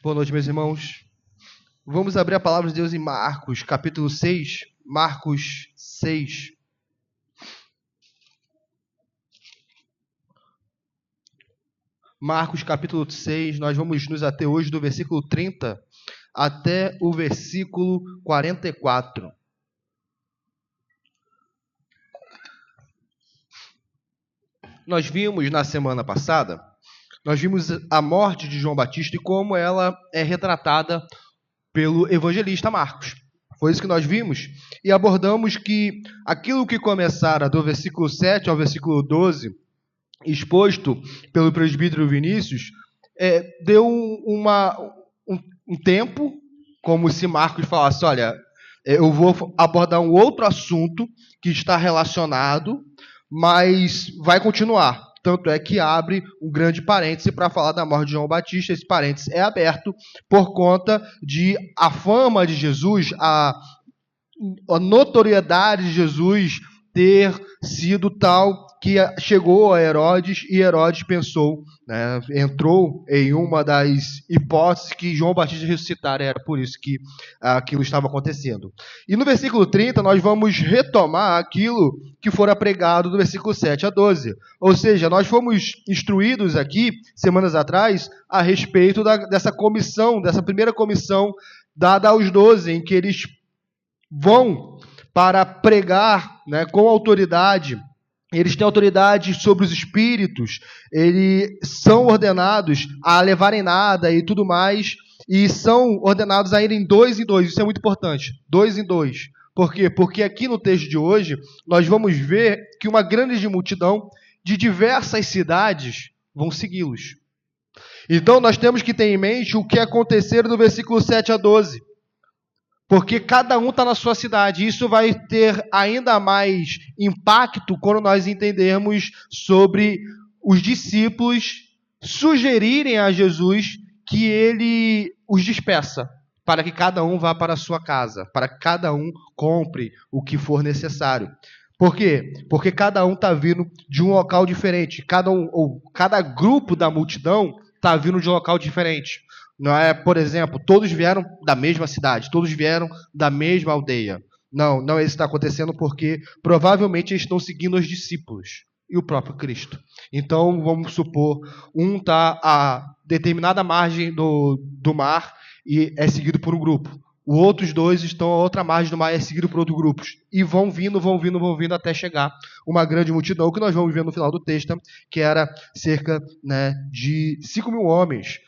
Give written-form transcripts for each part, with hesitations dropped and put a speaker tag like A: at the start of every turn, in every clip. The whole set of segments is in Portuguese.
A: Boa noite, meus irmãos. Vamos abrir a palavra de Deus em Marcos, capítulo 6. Marcos 6. Marcos, capítulo 6. Nós vamos nos ater hoje do versículo 30 até o versículo 44. Nós vimos na semana passada, a morte de João Batista e como ela é retratada pelo evangelista Marcos. Foi isso que nós vimos e abordamos que aquilo que começara do versículo 7 ao versículo 12, exposto pelo presbítero Vinícius, deu um tempo, como se Marcos falasse, olha, eu vou abordar um outro assunto que está relacionado, mas vai continuar. Tanto é que abre um grande parêntese para falar da morte de João Batista. Esse parêntese é aberto por conta de a fama de Jesus, a notoriedade de Jesus ter sido tal que chegou a Herodes e Herodes pensou, entrou em uma das hipóteses que João Batista ressuscitara, era por isso que aquilo estava acontecendo. E no versículo 30 nós vamos retomar aquilo que fora pregado do versículo 7 a 12. Ou seja, nós fomos instruídos aqui, semanas atrás, a respeito dessa comissão, dessa primeira comissão dada aos 12, em que eles vão para pregar, com autoridade. Eles têm autoridade sobre os espíritos, eles são ordenados a levarem nada e tudo mais, e são ordenados a irem 2 em 2. Isso é muito importante, 2 em 2. Por quê? Porque aqui no texto de hoje, nós vamos ver que uma grande multidão de diversas cidades vão segui-los. Então, nós temos que ter em mente o que aconteceu do versículo 7 a 12. Porque cada um está na sua cidade. Isso vai ter ainda mais impacto quando nós entendermos sobre os discípulos sugerirem a Jesus que ele os despeça, para que cada um vá para a sua casa, para que cada um compre o que for necessário. Por quê? Porque cada um está vindo de um local diferente. Cada grupo da multidão está vindo de um local diferente. Não é, por exemplo, todos vieram da mesma cidade, todos vieram da mesma aldeia. Não é isso que está acontecendo, porque provavelmente eles estão seguindo os discípulos e o próprio Cristo. Então, vamos supor, um está a determinada margem do mar e é seguido por um grupo. Os outros 2 estão a outra margem do mar e é seguido por outros grupos. E vão vindo até chegar uma grande multidão, que nós vamos ver no final do texto, que era cerca de 5.000 homens.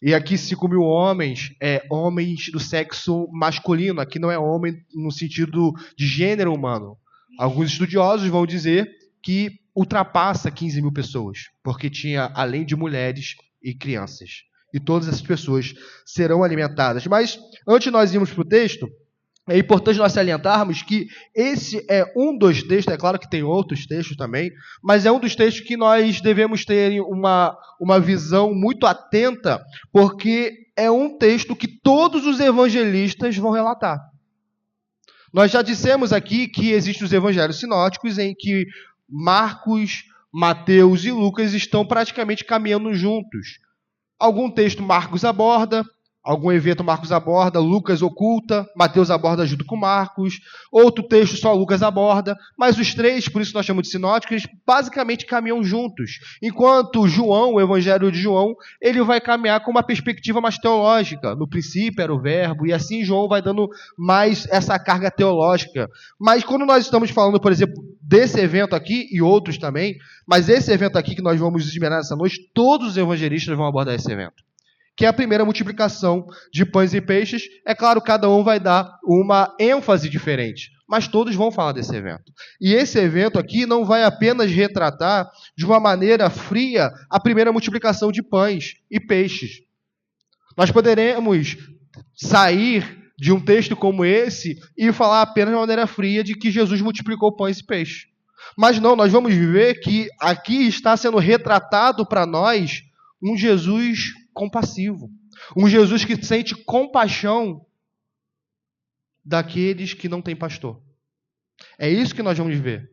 A: E aqui 5.000 homens, homens do sexo masculino. Aqui não é homem no sentido de gênero humano. Alguns estudiosos vão dizer que ultrapassa 15.000 pessoas, porque tinha, além de mulheres e crianças. E todas essas pessoas serão alimentadas. Mas, antes de nós irmos para o texto, é importante nós salientarmos que esse é um dos textos, é claro que tem outros textos também, mas é um dos textos que nós devemos ter uma visão muito atenta, porque é um texto que todos os evangelistas vão relatar. Nós já dissemos aqui que existem os evangelhos sinóticos, em que Marcos, Mateus e Lucas estão praticamente caminhando juntos. Algum texto Marcos aborda, algum evento Marcos aborda, Lucas oculta, Mateus aborda junto com Marcos, outro texto só Lucas aborda, mas os 3, por isso nós chamamos de sinóticos, eles basicamente caminham juntos. Enquanto João, o evangelho de João, ele vai caminhar com uma perspectiva mais teológica. No princípio era o verbo, e assim João vai dando mais essa carga teológica. Mas quando nós estamos falando, por exemplo, desse evento aqui, e outros também, mas esse evento aqui que nós vamos esmerar nessa noite, todos os evangelistas vão abordar esse evento, que é a primeira multiplicação de pães e peixes. É claro, cada um vai dar uma ênfase diferente, mas todos vão falar desse evento. E esse evento aqui não vai apenas retratar de uma maneira fria a primeira multiplicação de pães e peixes. Nós poderemos sair de um texto como esse e falar apenas de uma maneira fria de que Jesus multiplicou pães e peixes. Mas não, nós vamos ver que aqui está sendo retratado para nós um Jesus compassivo. Um Jesus que sente compaixão daqueles que não têm pastor. É isso que nós vamos ver.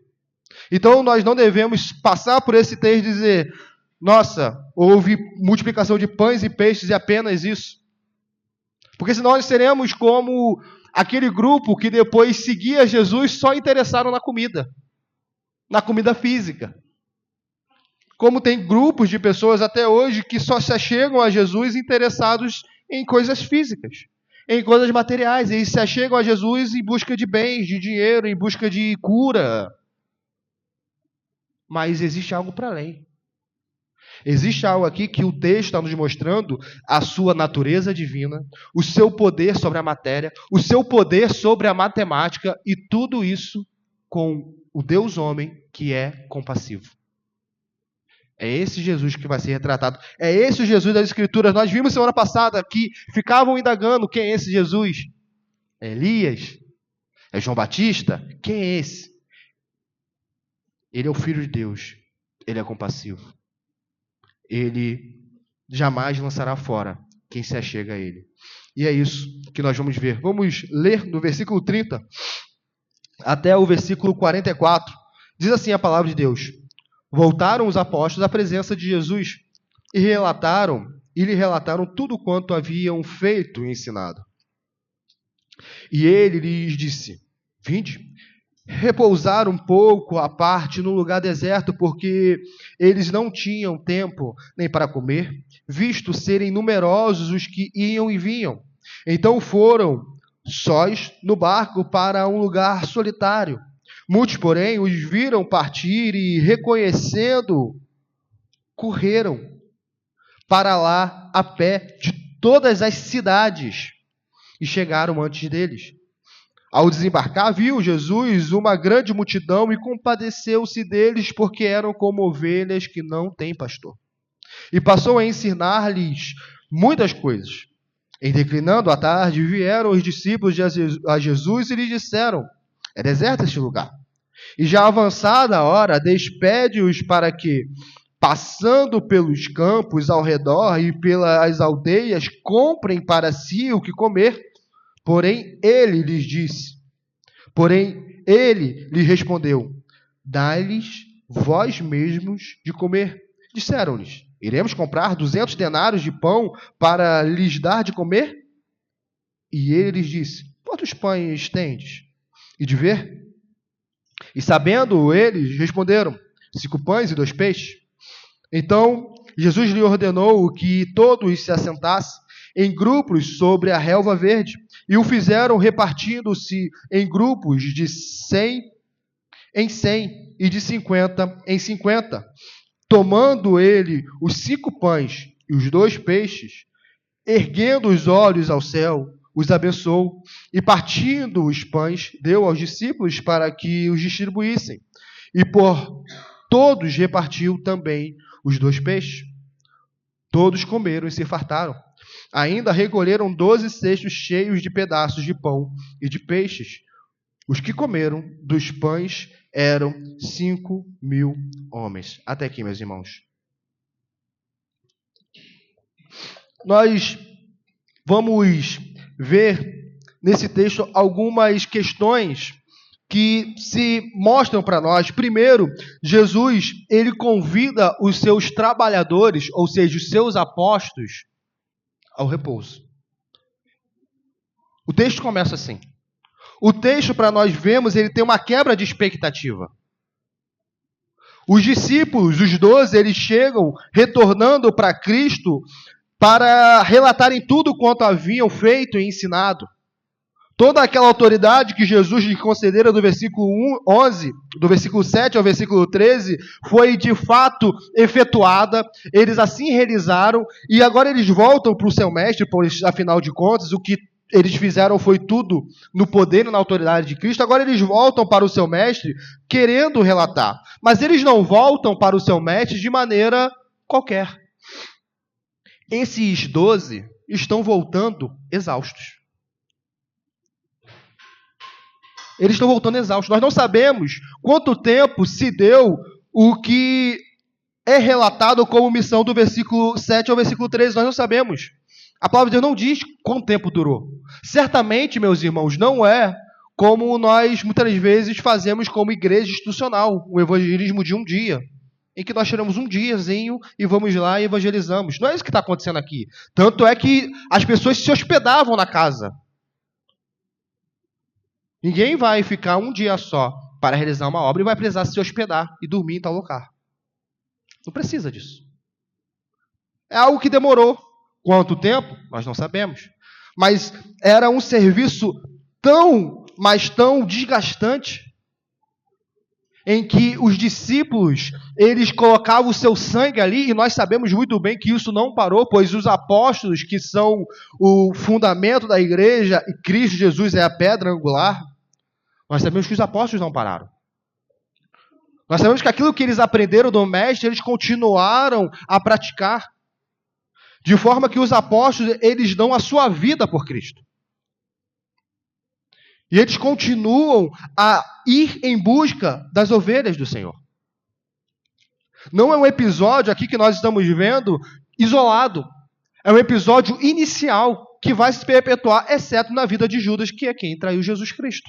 A: Então, nós não devemos passar por esse texto e dizer, nossa, houve multiplicação de pães e peixes e apenas isso. Porque senão nós seremos como aquele grupo que depois seguia Jesus só interessaram na comida física. Como tem grupos de pessoas até hoje que só se achegam a Jesus interessados em coisas físicas, em coisas materiais. Eles se achegam a Jesus em busca de bens, de dinheiro, em busca de cura. Mas existe algo para além. Existe algo aqui que o texto está nos mostrando, a sua natureza divina, o seu poder sobre a matéria, o seu poder sobre a matemática, e tudo isso com o Deus homem que é compassivo. É esse Jesus que vai ser retratado. É esse o Jesus das Escrituras. Nós vimos semana passada que ficavam indagando quem é esse Jesus. É Elias? É João Batista? Quem é esse? Ele é o Filho de Deus. Ele é compassivo. Ele jamais lançará fora quem se achega a ele. E é isso que nós vamos ver. Vamos ler do versículo 30 até o versículo 44. Diz assim a palavra de Deus: Voltaram os apóstolos à presença de Jesus e lhe relataram tudo quanto haviam feito e ensinado. E ele lhes disse: Vinde, repousar um pouco à parte no lugar deserto, porque eles não tinham tempo nem para comer, visto serem numerosos os que iam e vinham. Então foram sós no barco para um lugar solitário. Muitos, porém, os viram partir e, reconhecendo, correram para lá a pé de todas as cidades e chegaram antes deles. Ao desembarcar, viu Jesus uma grande multidão e compadeceu-se deles, porque eram como ovelhas que não têm pastor. E passou a ensinar-lhes muitas coisas. Em declinando a tarde, vieram os discípulos a Jesus e lhe disseram: É deserto este lugar. E já avançada a hora, despede-os para que, passando pelos campos ao redor e pelas aldeias, comprem para si o que comer. Porém, ele lhes respondeu: Dai-lhes vós mesmos de comer. Disseram-lhes: Iremos comprar 200 denários de pão para lhes dar de comer? E ele lhes disse: Quantos pães tendes? E de ver? E sabendo eles, responderam: 5 pães e 2 peixes. Então Jesus lhe ordenou que todos se assentassem em grupos sobre a relva verde, e o fizeram repartindo-se em grupos de 100 em 100 e de 50 em 50. Tomando ele os 5 pães e os 2 peixes, erguendo os olhos ao céu, os abençoou, e partindo os pães, deu aos discípulos para que os distribuíssem. E por todos repartiu também os 2 peixes. Todos comeram e se fartaram. Ainda recolheram 12 cestos cheios de pedaços de pão e de peixes. Os que comeram dos pães eram 5.000 homens. Até aqui, meus irmãos. Nós vamos ver nesse texto algumas questões que se mostram para nós. Primeiro, Jesus, ele convida os seus trabalhadores, ou seja, os seus apóstolos, ao repouso. O texto começa assim. O texto, para nós vermos, ele tem uma quebra de expectativa. Os discípulos, os 12, eles chegam retornando para Cristo para relatarem tudo quanto haviam feito e ensinado. Toda aquela autoridade que Jesus lhe concedera do versículo 11, do versículo 7 ao versículo 13, foi de fato efetuada, eles assim realizaram, e agora eles voltam para o seu mestre, pois afinal de contas, o que eles fizeram foi tudo no poder e na autoridade de Cristo. Agora eles voltam para o seu mestre querendo relatar, mas eles não voltam para o seu mestre de maneira qualquer. Esses 12 estão voltando exaustos. Eles estão voltando exaustos. Nós não sabemos quanto tempo se deu o que é relatado como missão do versículo 7 ao versículo 13. Nós não sabemos. A palavra de Deus não diz quanto tempo durou. Certamente, meus irmãos, não é como nós muitas vezes fazemos como igreja institucional, o evangelismo de um dia. em que nós tiramos um diazinho e vamos lá e evangelizamos. Não é isso que está acontecendo aqui. Tanto é que as pessoas se hospedavam na casa. Ninguém vai ficar um dia só para realizar uma obra e vai precisar se hospedar e dormir em tal lugar. Não precisa disso. É algo que demorou. Quanto tempo? Nós não sabemos. Mas era um serviço tão, mas tão desgastante, em que os discípulos, eles colocavam o seu sangue ali, e nós sabemos muito bem que isso não parou, pois os apóstolos, que são o fundamento da igreja, e Cristo Jesus é a pedra angular, nós sabemos que os apóstolos não pararam. Nós sabemos que aquilo que eles aprenderam do mestre, eles continuaram a praticar. De forma que os apóstolos, eles dão a sua vida por Cristo. E eles continuam a ir em busca das ovelhas do Senhor. Não é um episódio aqui que nós estamos vendo isolado. É um episódio inicial que vai se perpetuar, exceto na vida de Judas, que é quem traiu Jesus Cristo.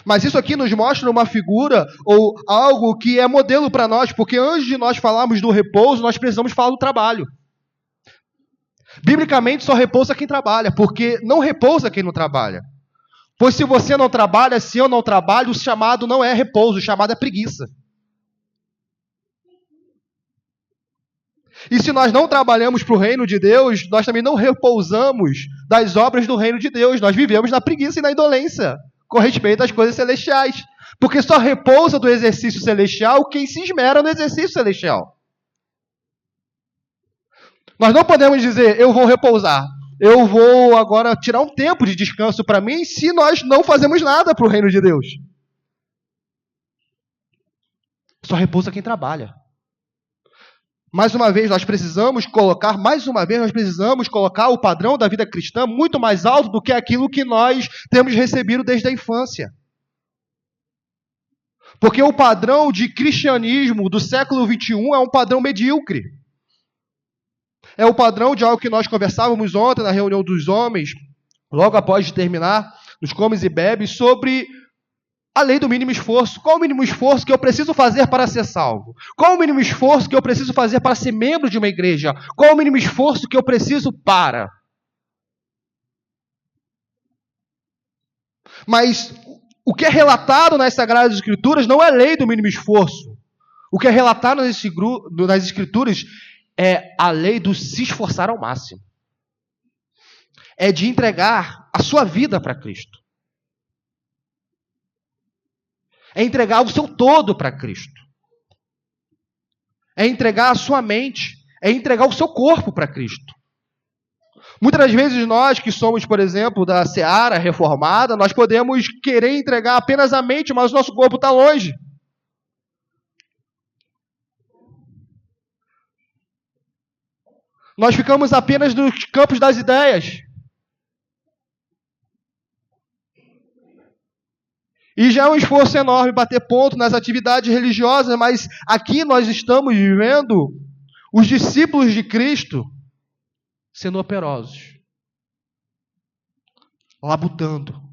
A: Mas isso aqui nos mostra uma figura ou algo que é modelo para nós, porque antes de nós falarmos do repouso, nós precisamos falar do trabalho. Biblicamente só repousa quem trabalha, porque não repousa quem não trabalha. Pois se você não trabalha, se eu não trabalho, o chamado não é repouso, o chamado é preguiça. E se nós não trabalhamos para o reino de Deus, nós também não repousamos das obras do reino de Deus. Nós vivemos na preguiça e na indolência com respeito às coisas celestiais. Porque só repousa do exercício celestial quem se esmera no exercício celestial. Nós não podemos dizer, eu vou repousar. Eu vou agora tirar um tempo de descanso para mim, se nós não fazemos nada para o reino de Deus. Só repousa quem trabalha. Mais uma vez, nós precisamos colocar o padrão da vida cristã muito mais alto do que aquilo que nós temos recebido desde a infância. Porque o padrão de cristianismo do século XXI é um padrão medíocre. É o padrão de algo que nós conversávamos ontem na reunião dos homens, logo após terminar, nos comes e bebes, sobre a lei do mínimo esforço. Qual o mínimo esforço que eu preciso fazer para ser salvo? Qual o mínimo esforço que eu preciso fazer para ser membro de uma igreja? Qual o mínimo esforço que eu preciso para? Mas o que é relatado nas Sagradas Escrituras não é lei do mínimo esforço. O que é relatado nas Escrituras é a lei do se esforçar ao máximo. É de entregar a sua vida para Cristo. É entregar o seu todo para Cristo. É entregar a sua mente. É entregar o seu corpo para Cristo. Muitas das vezes nós que somos, por exemplo, da Seara reformada, nós podemos querer entregar apenas a mente, mas o nosso corpo está longe. Nós ficamos apenas nos campos das ideias. E já é um esforço enorme bater ponto nas atividades religiosas, mas aqui nós estamos vivendo os discípulos de Cristo sendo operosos, labutando.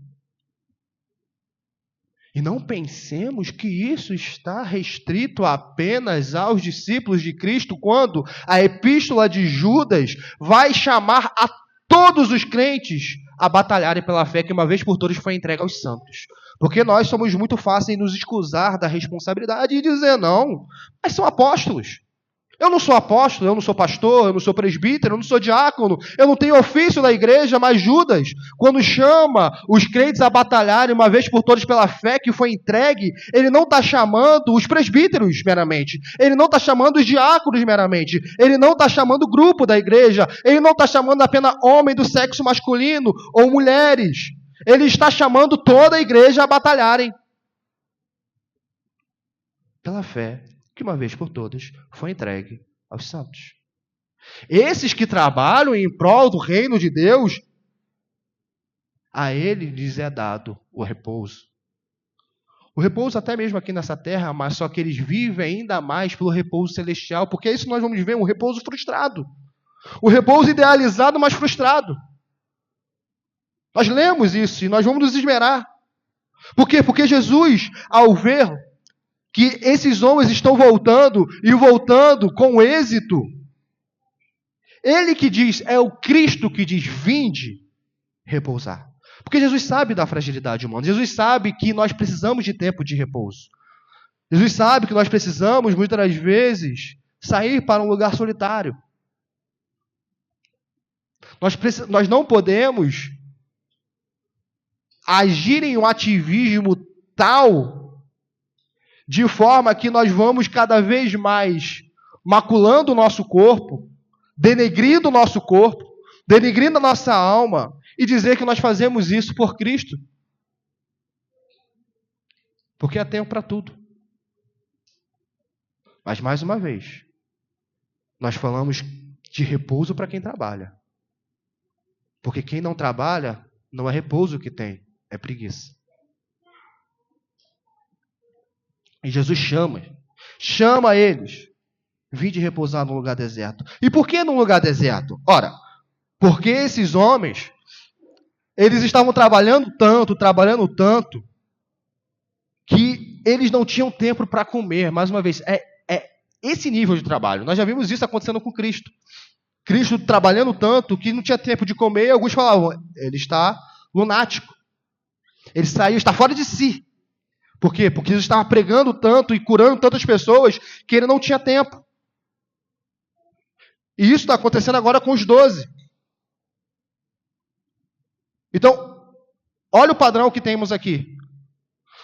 A: E não pensemos que isso está restrito apenas aos discípulos de Cristo, quando a epístola de Judas vai chamar a todos os crentes a batalharem pela fé que uma vez por todas foi entregue aos santos. Porque nós somos muito fáceis em nos excusar da responsabilidade e dizer, não, mas são apóstolos. Eu não sou apóstolo, eu não sou pastor, eu não sou presbítero, eu não sou diácono, eu não tenho ofício da igreja, mas Judas, quando chama os crentes a batalharem uma vez por todas pela fé que foi entregue, ele não está chamando os presbíteros meramente, ele não está chamando os diáconos meramente, ele não está chamando o grupo da igreja, ele não está chamando apenas homem do sexo masculino ou mulheres, ele está chamando toda a igreja a batalharem pela fé que uma vez por todas foi entregue aos santos. Esses que trabalham em prol do reino de Deus, a eles lhes é dado o repouso. O repouso até mesmo aqui nessa terra, mas só que eles vivem ainda mais pelo repouso celestial, porque é isso que nós vamos ver, um repouso frustrado. O repouso idealizado, mas frustrado. Nós lemos isso e nós vamos nos esmerar. Por quê? Porque Jesus, ao ver que esses homens estão voltando e voltando com êxito. Ele que diz, é o Cristo que diz, vinde repousar. Porque Jesus sabe da fragilidade humana. Jesus sabe que nós precisamos de tempo de repouso. Jesus sabe que nós precisamos, muitas das vezes, sair para um lugar solitário. Nós não podemos agir em um ativismo tal, de forma que nós vamos cada vez mais maculando o nosso corpo, denegrindo o nosso corpo, denegrindo a nossa alma, e dizer que nós fazemos isso por Cristo. Porque há tempo para tudo. Mas, mais uma vez, nós falamos de repouso para quem trabalha. Porque quem não trabalha, não é repouso que tem, é preguiça. E Jesus chama eles, vinde repousar num lugar deserto. E por que num lugar deserto? Ora, porque esses homens, eles estavam trabalhando tanto, que eles não tinham tempo para comer. Mais uma vez, é esse nível de trabalho. Nós já vimos isso acontecendo com Cristo. Cristo trabalhando tanto que não tinha tempo de comer, e alguns falavam, ele está lunático. Ele saiu, está fora de si. Por quê? Porque Jesus estava pregando tanto e curando tantas pessoas que ele não tinha tempo. E isso está acontecendo agora com os 12. Então, olha o padrão que temos aqui.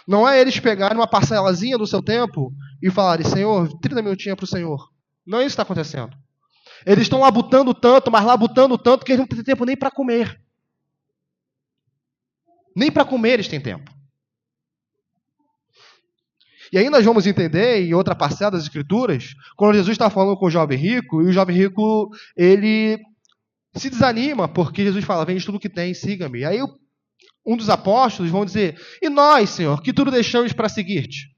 A: Não é eles pegarem uma parcelazinha do seu tempo e falarem, Senhor, 30 minutinhos para o Senhor. Não é isso que está acontecendo. Eles estão labutando tanto, mas labutando tanto que eles não têm tempo nem para comer. Nem para comer eles têm tempo. E aí nós vamos entender, em outra parcela das Escrituras, quando Jesus está falando com o jovem rico, e o jovem rico, ele se desanima, porque Jesus fala, vende tudo que tem, siga-me. Aí um dos apóstolos vão dizer, e nós, Senhor, que tudo deixamos para seguir-te?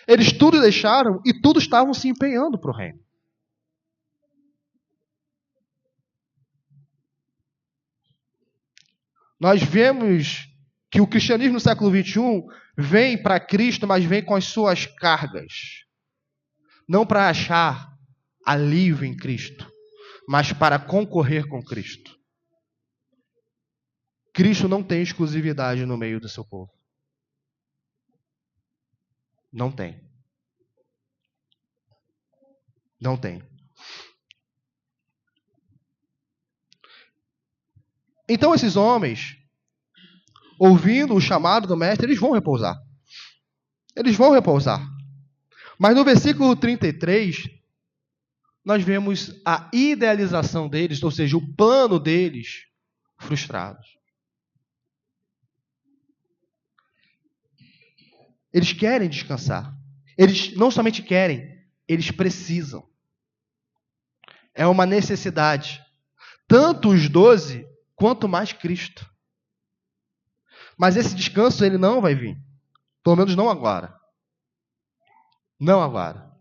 A: Eles tudo deixaram e tudo estavam se empenhando para o reino. Nós vemos que o cristianismo no século XXI vem para Cristo, mas vem com as suas cargas. Não para achar alívio em Cristo, mas para concorrer com Cristo. Cristo não tem exclusividade no meio do seu povo. Não tem. Não tem. Então esses homens, ouvindo o chamado do mestre, eles vão repousar. Eles vão repousar. Mas no versículo 33, nós vemos a idealização deles, ou seja, o plano deles frustrado. Eles querem descansar. Eles não somente querem, eles precisam. É uma necessidade. Tanto os 12, quanto mais Cristo. Mas esse descanso, ele não vai vir. Pelo menos não agora. Não agora.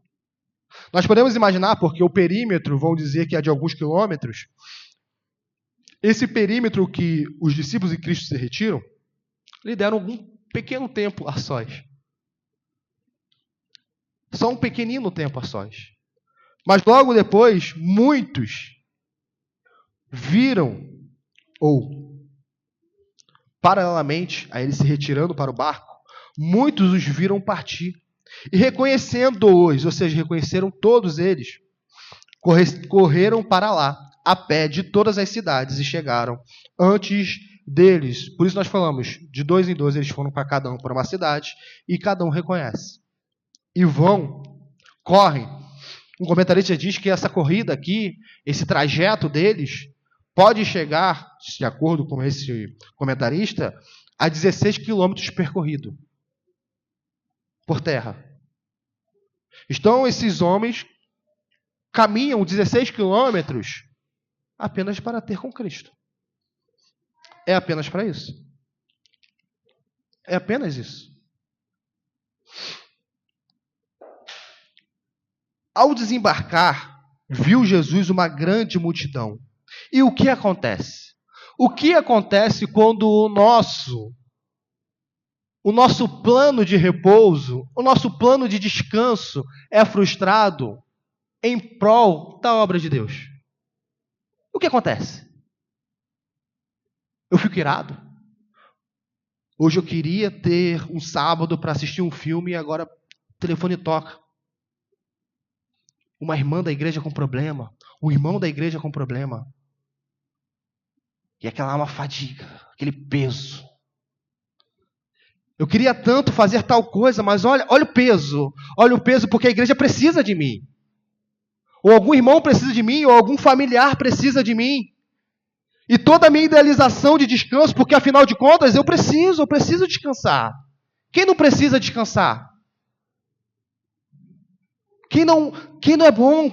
A: Nós podemos imaginar, porque o perímetro, vão dizer que é de alguns quilômetros, esse perímetro que os discípulos de Cristo se retiram, lhe deram um pequeno tempo a sós. Só um pequenino tempo a sós. Mas logo depois, muitos viram, ou paralelamente a eles se retirando para o barco, muitos os viram partir. E reconhecendo-os, ou seja, reconheceram todos eles, correram para lá, a pé de todas as cidades, e chegaram antes deles. Por isso nós falamos, de 2 em 2 eles foram para cada um para uma cidade, e cada um reconhece. E vão, correm. Um comentarista diz que essa corrida aqui, esse trajeto deles, pode chegar, de acordo com esse comentarista, a 16 quilômetros percorrido por terra. Então, esses homens caminham 16 quilômetros apenas para ter com Cristo. É apenas para isso. É apenas isso. Ao desembarcar, viu Jesus uma grande multidão. E o que acontece? O que acontece quando o nosso o nosso plano de repouso, o nosso plano de descanso é frustrado em prol da obra de Deus. O que acontece? Eu fico irado. Hoje eu queria ter um sábado para assistir um filme e agora o telefone toca. Uma irmã da igreja com problema, um irmão da igreja com problema. E aquela uma fadiga, aquele peso. Eu queria tanto fazer tal coisa, mas olha o peso porque a igreja precisa de mim. Ou algum irmão precisa de mim, ou algum familiar precisa de mim. E toda a minha idealização de descanso, porque afinal de contas eu preciso descansar. Quem não precisa descansar? Quem não é bom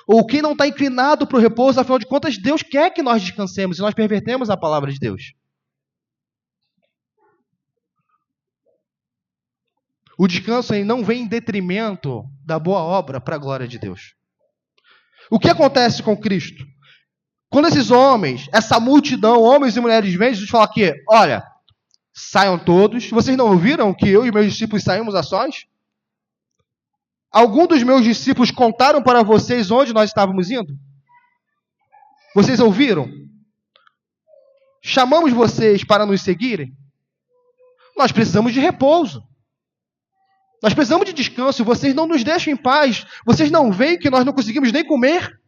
A: ou quem não está inclinado para o repouso, afinal de contas, Deus quer que nós descansemos e nós pervertemos a palavra de Deus. O descanso não vem em detrimento da boa obra para a glória de Deus. O que acontece com Cristo? Quando esses homens, essa multidão, homens e mulheres, vêm, Jesus fala aqui, olha, saiam todos. Vocês não ouviram que eu e meus discípulos saímos a sós? Algum dos meus discípulos contaram para vocês onde nós estávamos indo? Vocês ouviram? Chamamos vocês para nos seguirem? Nós precisamos de repouso. Nós precisamos de descanso. Vocês não nos deixam em paz. Vocês não veem que nós não conseguimos nem comer?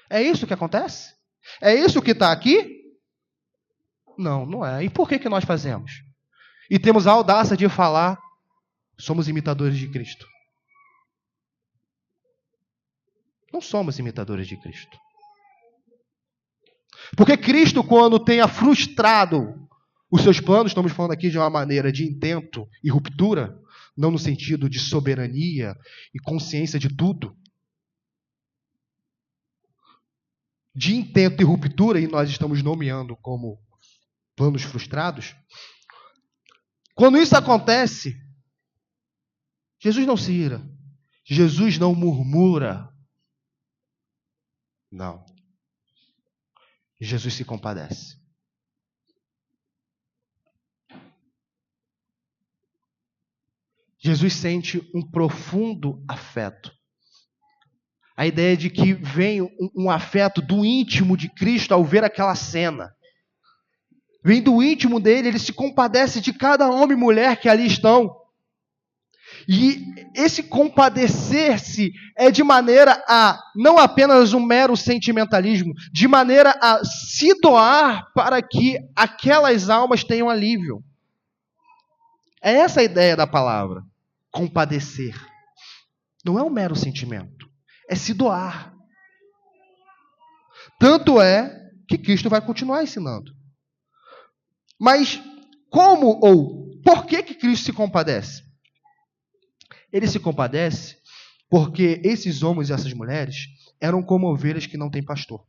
A: É isso que acontece? É isso que está aqui? Não, não é. E por que nós fazemos? E temos a audácia de falar, somos imitadores de Cristo. Não somos imitadores de Cristo. Porque Cristo, quando tenha frustrado os seus planos, estamos falando aqui de uma maneira de intento e ruptura, não no sentido de soberania e consciência de tudo. De intento e ruptura, e nós estamos nomeando como planos frustrados. Quando isso acontece, Jesus não se ira. Jesus não murmura. Não. Jesus se compadece. Jesus sente um profundo afeto. A ideia de que vem um afeto do íntimo de Cristo ao ver aquela cena. Vem do íntimo dele, ele se compadece de cada homem e mulher que ali estão. E esse compadecer-se é de maneira a, não apenas um mero sentimentalismo, de maneira a se doar para que aquelas almas tenham alívio. É essa a ideia da palavra, compadecer. Não é um mero sentimento, é se doar. Tanto é que Cristo vai continuar ensinando. Mas como ou por que Cristo se compadece? Ele se compadece porque esses homens e essas mulheres eram como ovelhas que não têm pastor.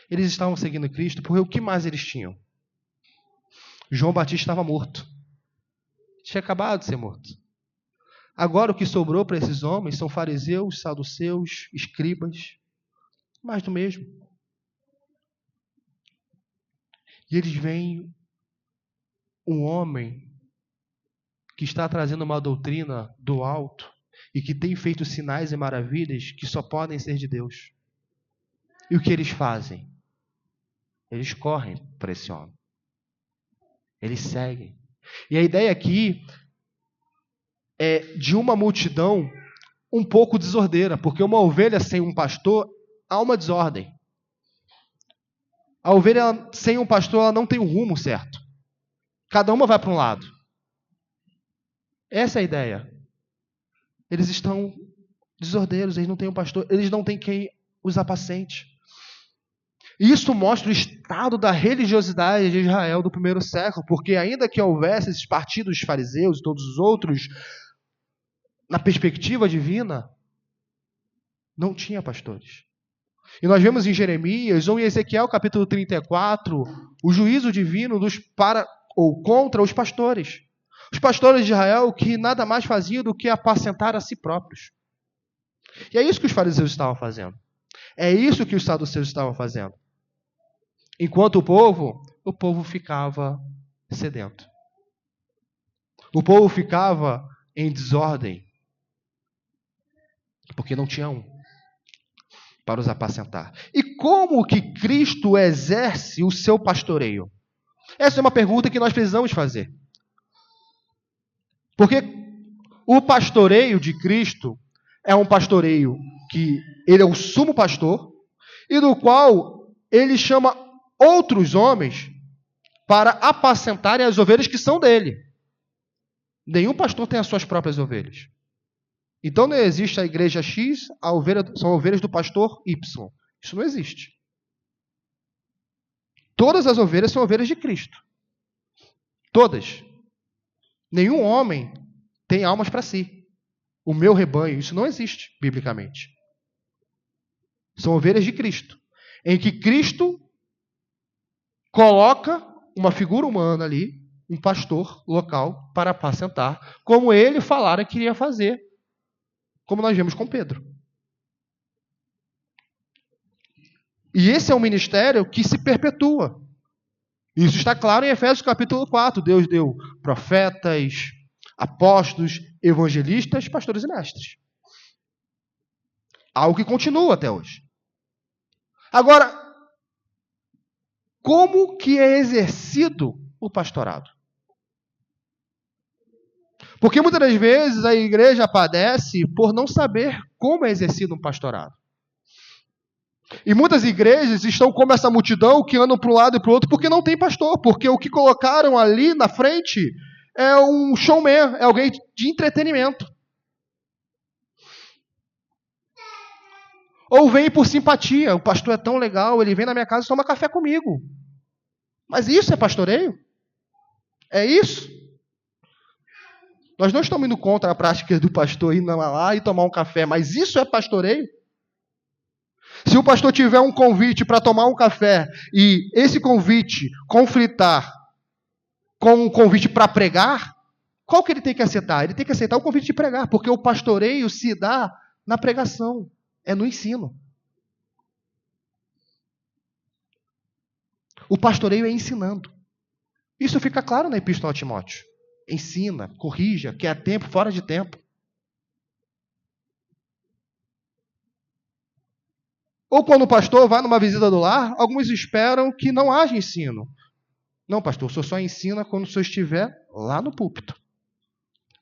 A: Eles estavam seguindo Cristo porque o que mais eles tinham? João Batista estava morto. Tinha acabado de ser morto. Agora o que sobrou para esses homens são fariseus, saduceus, escribas, mais do mesmo. E eles veem um homem que está trazendo uma doutrina do alto e que tem feito sinais e maravilhas que só podem ser de Deus. E o que eles fazem? Eles correm para esse homem. Eles seguem. E a ideia aqui é de uma multidão um pouco desordeira, porque uma ovelha sem um pastor há uma desordem. A ovelha sem um pastor ela não tem um rumo certo. Cada uma vai para um lado. Essa é a ideia. Eles estão desordeiros, eles não têm um pastor, eles não têm quem os apacente. Isso mostra o estado da religiosidade de Israel do primeiro século, porque ainda que houvesse esses partidos fariseus e todos os outros, na perspectiva divina, não tinha pastores. E nós vemos em Jeremias ou em Ezequiel capítulo 34, o juízo divino para ou contra os pastores. Os pastores de Israel que nada mais faziam do que apacentar a si próprios. E é isso que os fariseus estavam fazendo. É isso que os saduceus estavam fazendo. Enquanto o povo ficava sedento. O povo ficava em desordem, porque não tinha um para os apacentar. E como que Cristo exerce o seu pastoreio? Essa é uma pergunta que nós precisamos fazer. Porque o pastoreio de Cristo é um pastoreio que ele é o sumo pastor e do qual ele chama outros homens para apacentarem as ovelhas que são dele. Nenhum pastor tem as suas próprias ovelhas. Então não existe a igreja X, são ovelhas do pastor Y. Isso não existe. Todas as ovelhas são ovelhas de Cristo. Todas. Nenhum homem tem almas para si. O meu rebanho, isso não existe biblicamente. São ovelhas de Cristo. Em que Cristo coloca uma figura humana ali, um pastor local, para apacentar, como ele falara que iria fazer, como nós vemos com Pedro. E esse é um ministério que se perpetua. Isso está claro em Efésios capítulo 4. Deus deu profetas, apóstolos, evangelistas, pastores e mestres. Algo que continua até hoje. Agora, como que é exercido o pastorado? Porque muitas das vezes a igreja padece por não saber como é exercido um pastorado. E muitas igrejas estão como essa multidão que andam para um lado e para o outro porque não tem pastor. Porque o que colocaram ali na frente é um showman, é alguém de entretenimento. Ou vem por simpatia. O pastor é tão legal, ele vem na minha casa e toma café comigo. Mas isso é pastoreio? É isso? Nós não estamos indo contra a prática do pastor ir lá e tomar um café, mas isso é pastoreio? Se o pastor tiver um convite para tomar um café e esse convite conflitar com um convite para pregar, qual que ele tem que aceitar? Ele tem que aceitar o convite de pregar, porque o pastoreio se dá na pregação, é no ensino. O pastoreio é ensinando. Isso fica claro na Epístola a Timóteo. Ensina, corrija, quer tempo, fora de tempo. Ou quando o pastor vai numa visita do lar, alguns esperam que não haja ensino. Não, pastor, o senhor só ensina quando o senhor estiver lá no púlpito.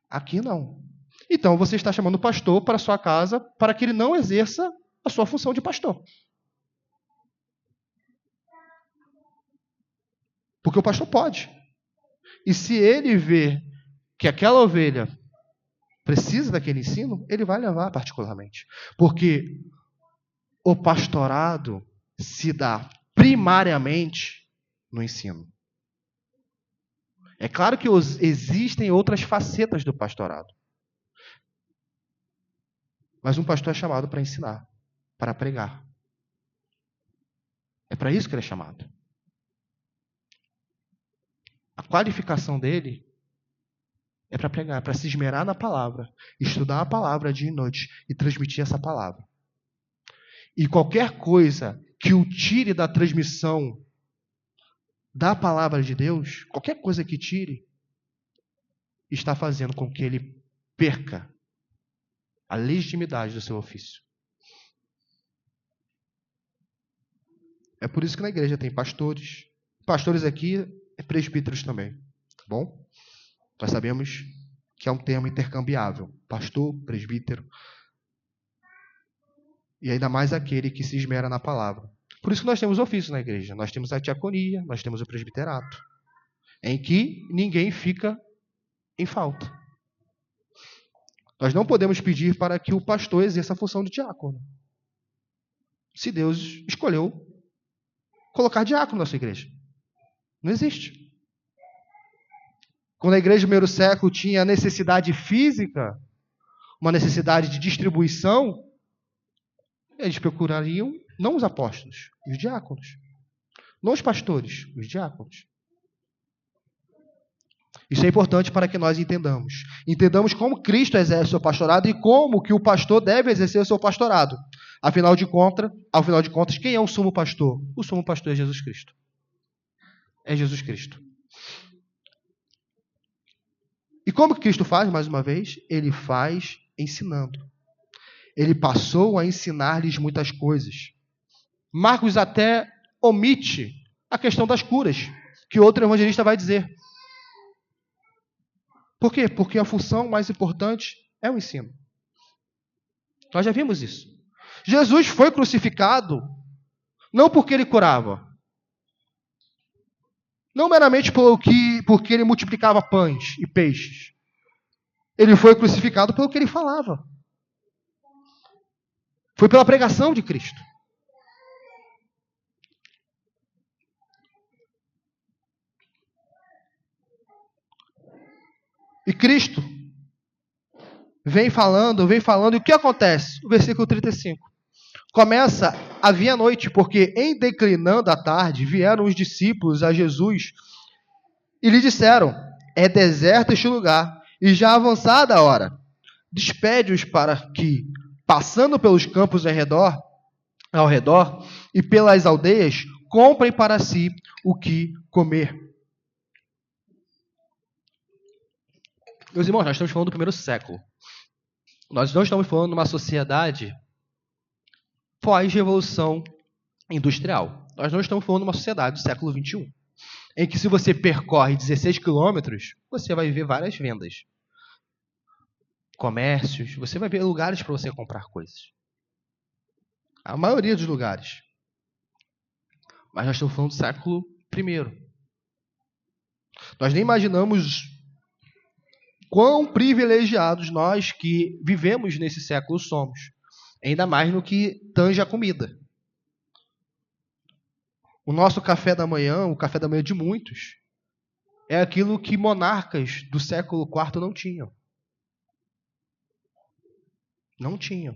A: Aqui não. Então você está chamando o pastor para a sua casa para que ele não exerça a sua função de pastor. Porque o pastor pode. E se ele vê que aquela ovelha precisa daquele ensino, ele vai levar particularmente. Porque o pastorado se dá primariamente no ensino. É claro que existem outras facetas do pastorado. Mas um pastor é chamado para ensinar, para pregar. É para isso que ele é chamado. A qualificação dele é para pregar, para se esmerar na palavra, estudar a palavra dia e noite e transmitir essa palavra. E qualquer coisa que o tire da transmissão da palavra de Deus, qualquer coisa que tire, está fazendo com que ele perca a legitimidade do seu ofício. É por isso que na igreja tem pastores. Pastores aqui é presbíteros também, tá bom? Nós sabemos que é um termo intercambiável. Pastor, presbítero. E ainda mais aquele que se esmera na palavra. Por isso que nós temos ofícios na igreja. Nós temos a diaconia, nós temos o presbiterato, em que ninguém fica em falta. Nós não podemos pedir para que o pastor exerça a função de diácono. Se Deus escolheu colocar diácono na sua igreja. Não existe. Quando a igreja do primeiro século tinha necessidade física, uma necessidade de distribuição, eles procurariam não os apóstolos, os diáconos. Não os pastores, os diáconos. Isso é importante para que nós entendamos. Entendamos como Cristo exerce o seu pastorado e como que o pastor deve exercer o seu pastorado. Afinal de contas, quem é o sumo pastor? O sumo pastor é Jesus Cristo. é Jesus Cristo. E como que Cristo faz, mais uma vez? Ele faz ensinando. Ele passou a ensinar-lhes muitas coisas. Marcos até omite a questão das curas, que outro evangelista vai dizer. Por quê? Porque a função mais importante é o ensino. Nós já vimos isso. Jesus foi crucificado não porque ele curava, não meramente porque ele multiplicava pães e peixes. Ele foi crucificado pelo que ele falava. Foi pela pregação de Cristo. E Cristo vem falando, e o que acontece? O versículo 35. Começa, havia noite, porque em declinando a tarde, vieram os discípulos a Jesus e lhe disseram, é deserto este lugar, e já avançada a hora. Despede-os para que, passando pelos campos ao redor, e pelas aldeias, comprem para si o que comer. Meus irmãos, nós estamos falando do primeiro século. Nós não estamos falando de uma sociedade pós-revolução industrial. Nós não estamos falando de uma sociedade do século XXI, em que se você percorre 16 quilômetros, você vai ver várias vendas. Comércios, você vai ver lugares para você comprar coisas. A maioria dos lugares. Mas nós estamos falando do século I. Nós nem imaginamos quão privilegiados nós que vivemos nesse século somos. Ainda mais no que tange a comida. O nosso café da manhã, o café da manhã de muitos, é aquilo que monarcas do século IV não tinham. Não tinham.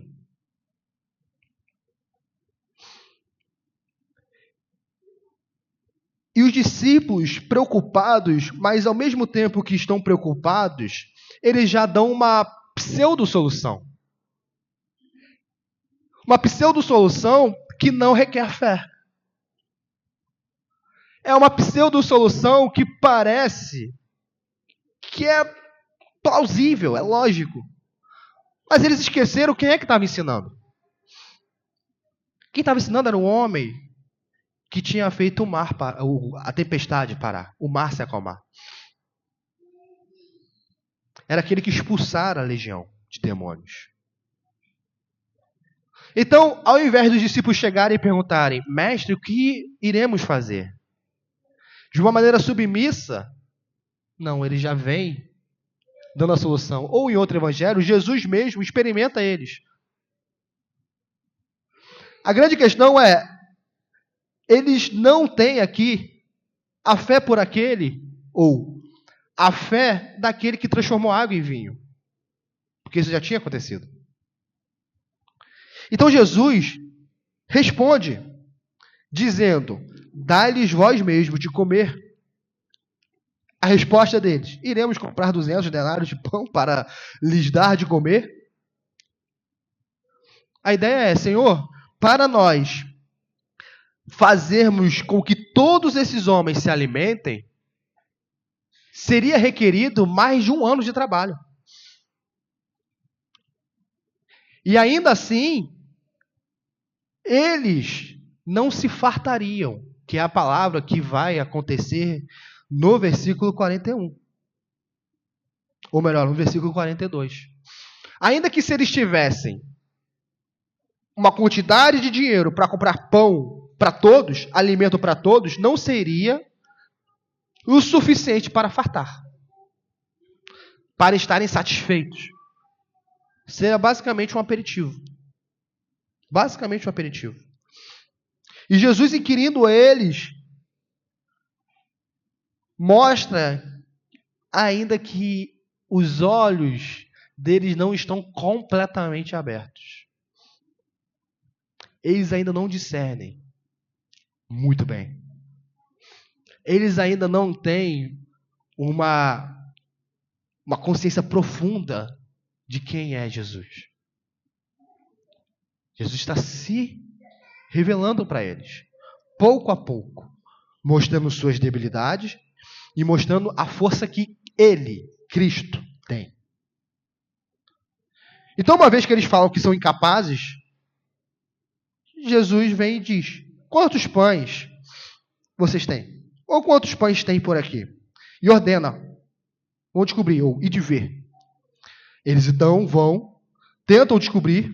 A: E os discípulos preocupados, mas ao mesmo tempo que estão preocupados, eles já dão uma pseudo-solução. Uma pseudo-solução que não requer fé. É uma pseudo-solução que parece que é plausível, é lógico. Mas eles esqueceram quem é que estava ensinando. Quem estava ensinando era um homem que tinha feito o mar, a tempestade parar, o mar se acalmar. Era aquele que expulsara a legião de demônios. Então, ao invés dos discípulos chegarem e perguntarem, mestre, o que iremos fazer? De uma maneira submissa, não, ele já vem dando a solução. Ou em outro evangelho, Jesus mesmo experimenta eles. A grande questão é, eles não têm aqui a fé por aquele, ou a fé daquele que transformou água em vinho. Porque isso já tinha acontecido. Então Jesus responde, dizendo, dá-lhes vós mesmos de comer. A resposta deles, iremos comprar 200 denários de pão para lhes dar de comer? A ideia é, Senhor, para nós fazermos com que todos esses homens se alimentem, seria requerido mais de 1 ano de trabalho. E ainda assim, eles não se fartariam, que é a palavra que vai acontecer no versículo 41. Ou melhor, no versículo 42. Ainda que se eles tivessem uma quantidade de dinheiro para comprar pão para todos, alimento para todos, não seria o suficiente para fartar. Para estarem satisfeitos. Seria basicamente um aperitivo. Basicamente um aperitivo. E Jesus, inquirindo eles, mostra ainda que os olhos deles não estão completamente abertos. Eles ainda não discernem muito bem. Eles ainda não têm uma consciência profunda de quem é Jesus. Jesus está se revelando para eles, pouco a pouco, mostrando suas debilidades e mostrando a força que ele, Cristo, tem. Então, uma vez que eles falam que são incapazes, Jesus vem e diz: quantos pães vocês têm? Ou quantos pães tem por aqui? E ordena: vão descobrir, ou ir de ver. Eles então vão, tentam descobrir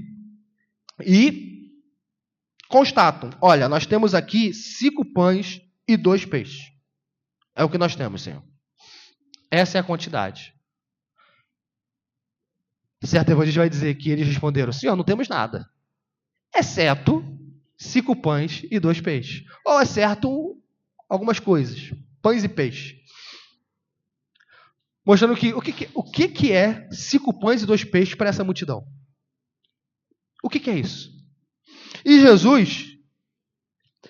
A: e constatam: olha, nós temos aqui 5 pães e 2 peixes. É o que nós temos, Senhor. Essa é a quantidade. Certo evangelista vai dizer que eles responderam: Senhor, não temos nada, exceto 5 pães e 2 peixes. Ou exceto algumas coisas, pães e peixes. Mostrando que o que é 5 pães e 2 peixes para essa multidão. O que é isso? E Jesus,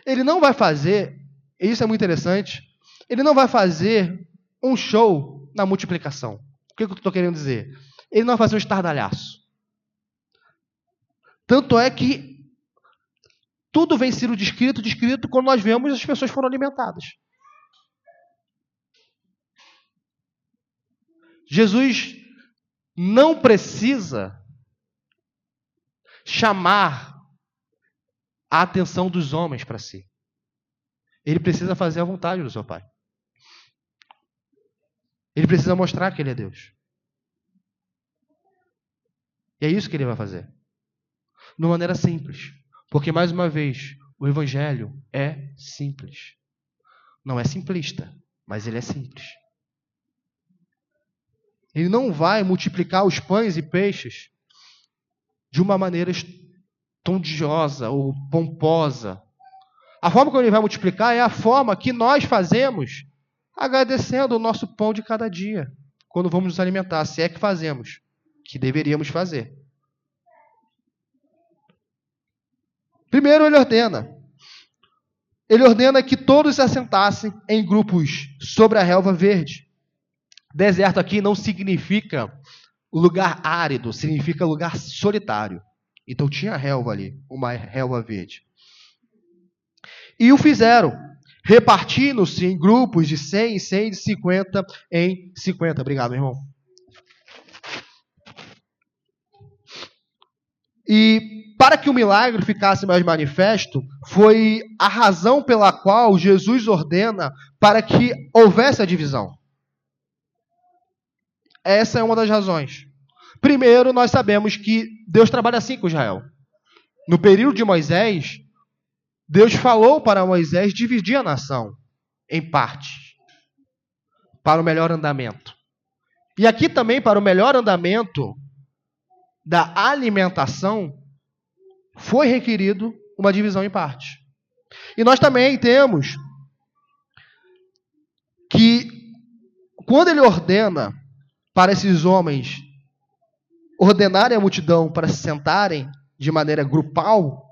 A: ele não vai fazer, e isso é muito interessante, ele não vai fazer um show na multiplicação. O que eu estou querendo dizer? Ele não vai fazer um estardalhaço. Tanto é que tudo vem sendo descrito quando nós vemos as pessoas foram alimentadas. Jesus não precisa chamar a atenção dos homens para si. Ele precisa fazer a vontade do seu Pai. Ele precisa mostrar que ele é Deus. E é isso que ele vai fazer. De uma maneira simples. Porque, mais uma vez, o Evangelho é simples. Não é simplista, mas ele é simples. Ele não vai multiplicar os pães e peixes de uma maneira estondiosa ou pomposa. A forma como ele vai multiplicar é a forma que nós fazemos agradecendo o nosso pão de cada dia, quando vamos nos alimentar, se é que fazemos, que deveríamos fazer. Primeiro ele ordena. Ele ordena que todos se assentassem em grupos sobre a relva verde. Deserto aqui não significa lugar árido, significa lugar solitário. Então tinha relva ali, uma relva verde. E o fizeram, repartindo-se em grupos de 100 em 100, de 50 em 50. Obrigado, meu irmão. E para que o milagre ficasse mais manifesto, foi a razão pela qual Jesus ordena para que houvesse a divisão. Essa é uma das razões. Primeiro, nós sabemos que Deus trabalha assim com Israel. No período de Moisés, Deus falou para Moisés dividir a nação em partes, para o melhor andamento. E aqui também, para o melhor andamento da alimentação, foi requerido uma divisão em partes. E nós também temos que, quando ele ordena para esses homens ordenarem a multidão para se sentarem de maneira grupal,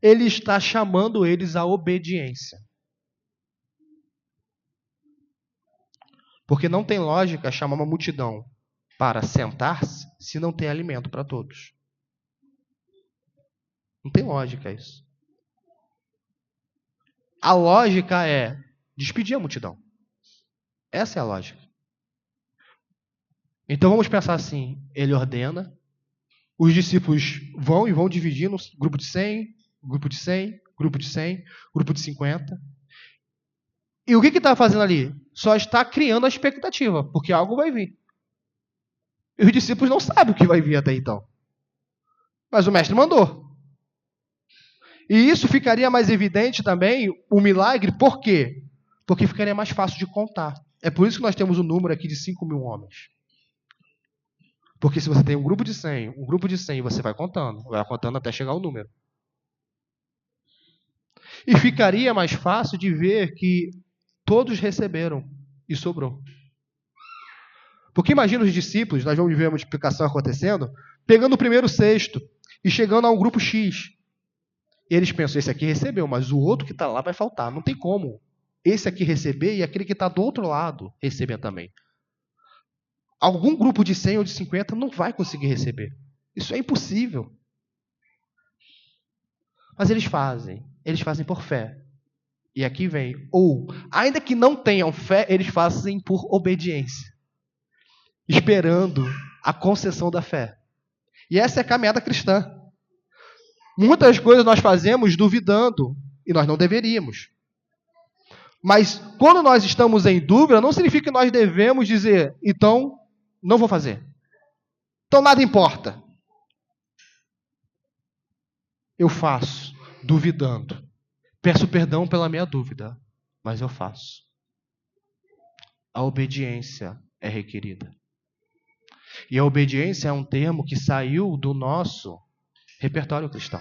A: ele está chamando eles à obediência. Porque não tem lógica chamar uma multidão para sentar-se se não tem alimento para todos. Não tem lógica isso. A lógica é despedir a multidão. Essa é a lógica. Então vamos pensar assim, ele ordena, os discípulos vão dividir no grupo de 100, grupo de 100, grupo de 100, grupo de 50. E o que está fazendo ali? Só está criando a expectativa, porque algo vai vir. E os discípulos não sabem o que vai vir até então. Mas o mestre mandou. E isso ficaria mais evidente também, o milagre, por quê? Porque ficaria mais fácil de contar. É por isso que nós temos um número aqui de 5.000 homens. Porque se você tem um grupo de 100, você vai contando até chegar ao número. E ficaria mais fácil de ver que todos receberam e sobrou. Porque imagina os discípulos, nós vamos ver a multiplicação acontecendo, pegando o primeiro cesto e chegando a um grupo X. E eles pensam, esse aqui recebeu, mas o outro que está lá vai faltar. Não tem como esse aqui receber e aquele que está do outro lado receber também. Algum grupo de 100 ou de 50 não vai conseguir receber. Isso é impossível. Mas eles fazem por fé. E aqui vem, ou, ainda que não tenham fé, eles fazem por obediência, esperando a concessão da fé. E essa é a caminhada cristã. Muitas coisas nós fazemos duvidando, e nós não deveríamos. Mas quando nós estamos em dúvida, não significa que nós devemos dizer, então, não vou fazer. Então nada importa. Eu faço, duvidando. Peço perdão pela minha dúvida, mas eu faço. A obediência é requerida. E a obediência é um termo que saiu do nosso repertório cristão.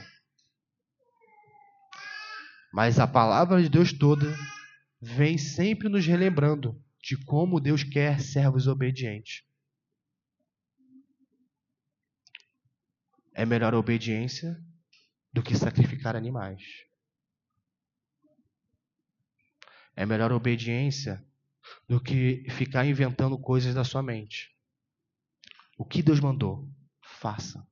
A: Mas a palavra de Deus toda vem sempre nos relembrando de como Deus quer servos obedientes. É melhor a obediência do que sacrificar animais. É melhor a obediência do que ficar inventando coisas da sua mente. O que Deus mandou, faça.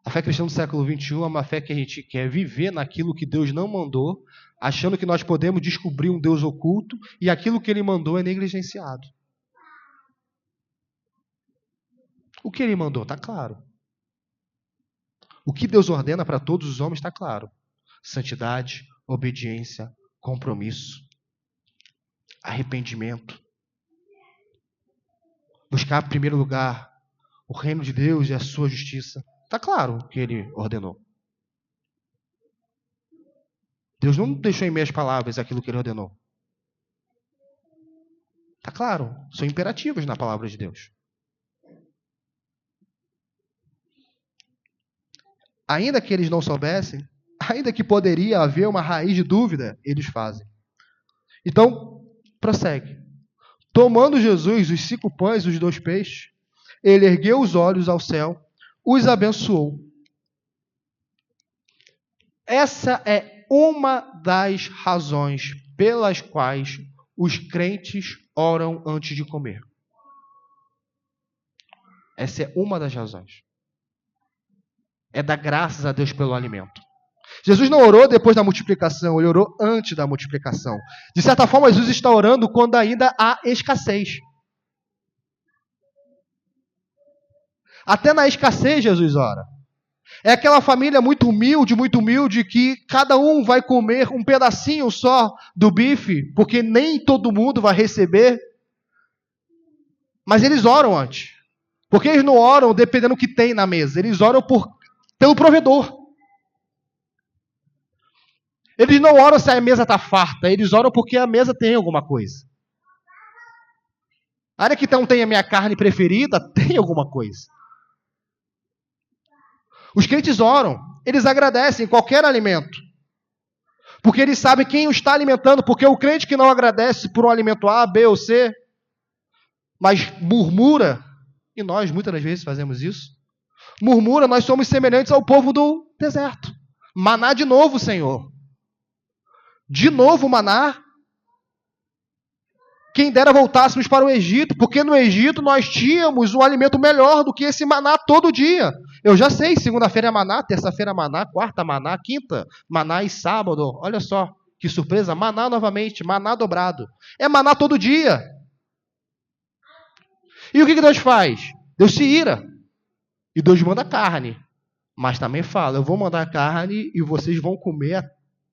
A: A fé cristã do século XXI é uma fé que a gente quer viver naquilo que Deus não mandou, achando que nós podemos descobrir um Deus oculto e aquilo que Ele mandou é negligenciado. O que Ele mandou está claro. O que Deus ordena para todos os homens está claro. Santidade, obediência, compromisso, arrependimento. Buscar em primeiro lugar o reino de Deus e a sua justiça. Está claro o que Ele ordenou. Deus não deixou em meias palavras aquilo que Ele ordenou. Está claro, são imperativos na palavra de Deus. Ainda que eles não soubessem, ainda que poderia haver uma raiz de dúvida, eles fazem. Então, prossegue. Tomando Jesus os 5 pães e os 2 peixes, ele ergueu os olhos ao céu, os abençoou. Essa é uma das razões pelas quais os crentes oram antes de comer. Essa é uma das razões. É dar graças a Deus pelo alimento. Jesus não orou depois da multiplicação, ele orou antes da multiplicação. De certa forma, Jesus está orando quando ainda há escassez. Até na escassez, Jesus ora. É aquela família muito humilde, que cada um vai comer um pedacinho só do bife, porque nem todo mundo vai receber. Mas eles oram antes. Porque eles não oram dependendo do que tem na mesa, eles oram pelo provedor. Eles não oram se a mesa está farta, eles oram porque a mesa tem alguma coisa. A área que não tem a minha carne preferida, tem alguma coisa. Os crentes oram, eles agradecem qualquer alimento. Porque eles sabem quem o está alimentando, porque o crente que não agradece por um alimento A, B ou C, mas murmura, e nós muitas das vezes fazemos isso, murmura, nós somos semelhantes ao povo do deserto. Maná de novo, Senhor. De novo maná. Quem dera voltássemos para o Egito, porque no Egito nós tínhamos um alimento melhor do que esse maná todo dia. Eu já sei, segunda-feira é maná, terça-feira é maná, quarta maná, quinta maná e sábado. Olha só, que surpresa, maná novamente, maná dobrado. É maná todo dia. E o que Deus faz? Deus se ira. E Deus manda carne. Mas também fala, eu vou mandar carne e vocês vão comer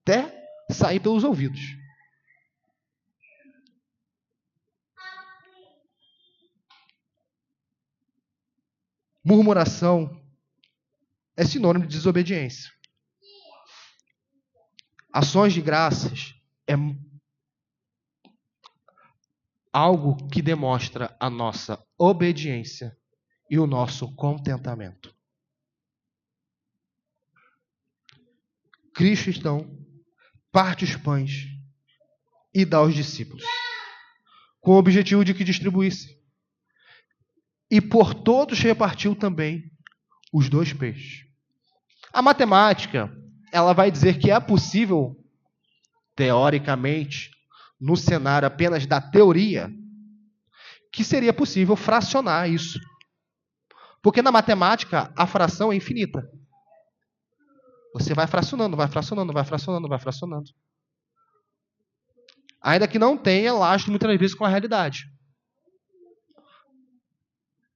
A: até sair pelos ouvidos. Murmuração é sinônimo de desobediência. Ações de graças é algo que demonstra a nossa obediência e o nosso contentamento. Cristo, então, parte os pães e dá aos discípulos, com o objetivo de que distribuíssem. E por todos repartiu também os 2 peixes. A matemática, ela vai dizer que é possível, teoricamente, no cenário apenas da teoria, que seria possível fracionar isso. Porque na matemática, a fração é infinita. Você vai fracionando, vai fracionando, vai fracionando, vai fracionando. Ainda que não tenha lastro muitas vezes com a realidade.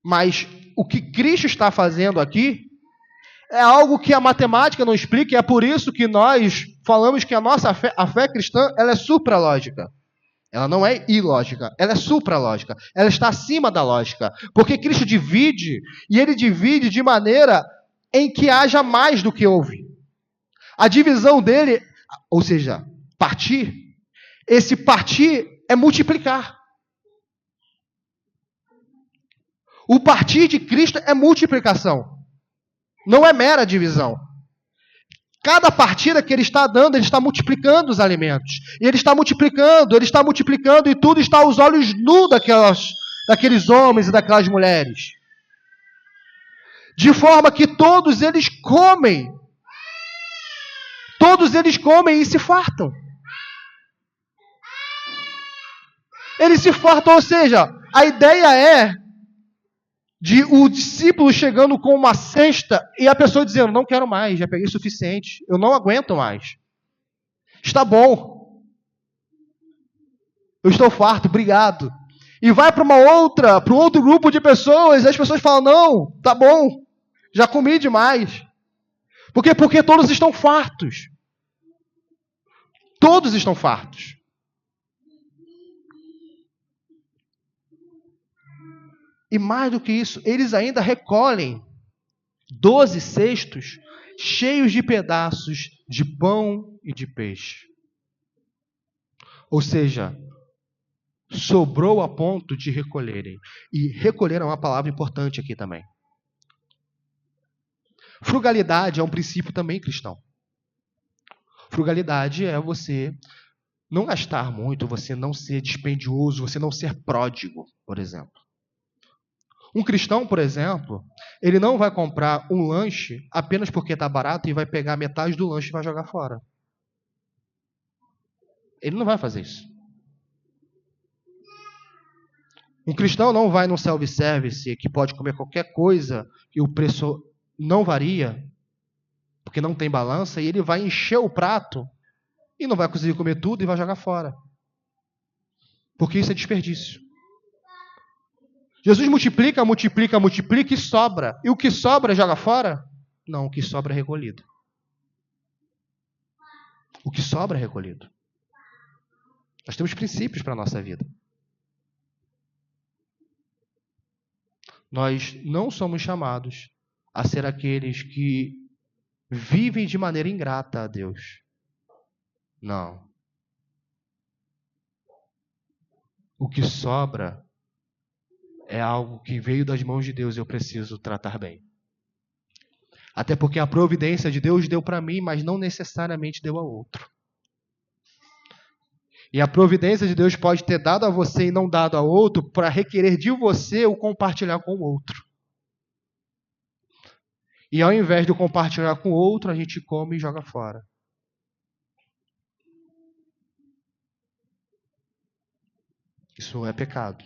A: Mas o que Cristo está fazendo aqui é algo que a matemática não explica, e é por isso que nós falamos que a fé cristã, ela é supralógica. Ela não é ilógica, ela é supralógica. Ela está acima da lógica. Porque Cristo divide, e ele divide de maneira em que haja mais do que houve. A divisão dele, ou seja, partir, esse partir é multiplicar. O partir de Cristo é multiplicação. Não é mera divisão. Cada partida que ele está dando, ele está multiplicando os alimentos. E ele está multiplicando, e tudo está aos olhos nus daqueles homens e daquelas mulheres. De forma que todos eles comem. Todos eles comem e se fartam. Eles se fartam, ou seja, a ideia é de o discípulo chegando com uma cesta e a pessoa dizendo, não quero mais, já peguei o suficiente, eu não aguento mais. Está bom. Eu estou farto, obrigado. E vai para para um outro grupo de pessoas, e as pessoas falam, não, tá bom, já comi demais. Por quê? Porque todos estão fartos. Todos estão fartos. E mais do que isso, eles ainda recolhem 12 cestos cheios de pedaços de pão e de peixe. Ou seja, sobrou a ponto de recolherem. E recolher é uma palavra importante aqui também. Frugalidade é um princípio também cristão. Frugalidade é você não gastar muito, você não ser dispendioso, você não ser pródigo, por exemplo. Um cristão, por exemplo, ele não vai comprar um lanche apenas porque está barato e vai pegar metade do lanche e vai jogar fora. Ele não vai fazer isso. Um cristão não vai num self-service que pode comer qualquer coisa e o preço não varia, porque não tem balança, e ele vai encher o prato e não vai conseguir comer tudo e vai jogar fora. Porque isso é desperdício. Jesus multiplica, multiplica, multiplica e sobra. E o que sobra joga fora? Não, o que sobra é recolhido. O que sobra é recolhido. Nós temos princípios para a nossa vida. Nós não somos chamados a ser aqueles que vivem de maneira ingrata a Deus. Não. O que sobra é algo que veio das mãos de Deus e eu preciso tratar bem. Até porque a providência de Deus deu para mim, mas não necessariamente deu a outro. E a providência de Deus pode ter dado a você e não dado a outro para requerer de você o compartilhar com o outro. E ao invés de compartilhar com o outro, a gente come e joga fora. Isso é pecado.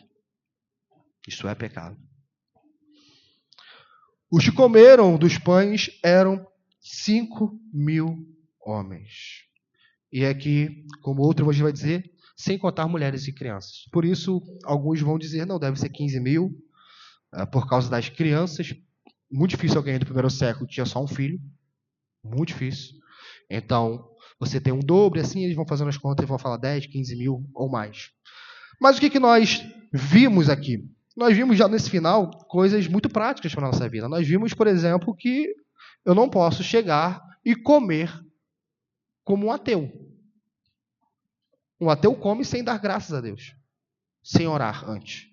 A: Isso é pecado. Os que comeram dos pães eram 5.000 homens. E aqui, como outro hoje vai dizer, sem contar mulheres e crianças. Por isso, alguns vão dizer, não, deve ser 15.000, por causa das crianças. Muito difícil alguém do primeiro século tinha só um filho. Muito difícil. Então, você tem um dobro, assim, eles vão fazendo as contas e vão falar 10, 15.000 ou mais. Mas o que nós vimos aqui? Nós vimos já nesse final coisas muito práticas para a nossa vida. Nós vimos, por exemplo, que eu não posso chegar e comer como um ateu. Um ateu come sem dar graças a Deus. Sem orar antes.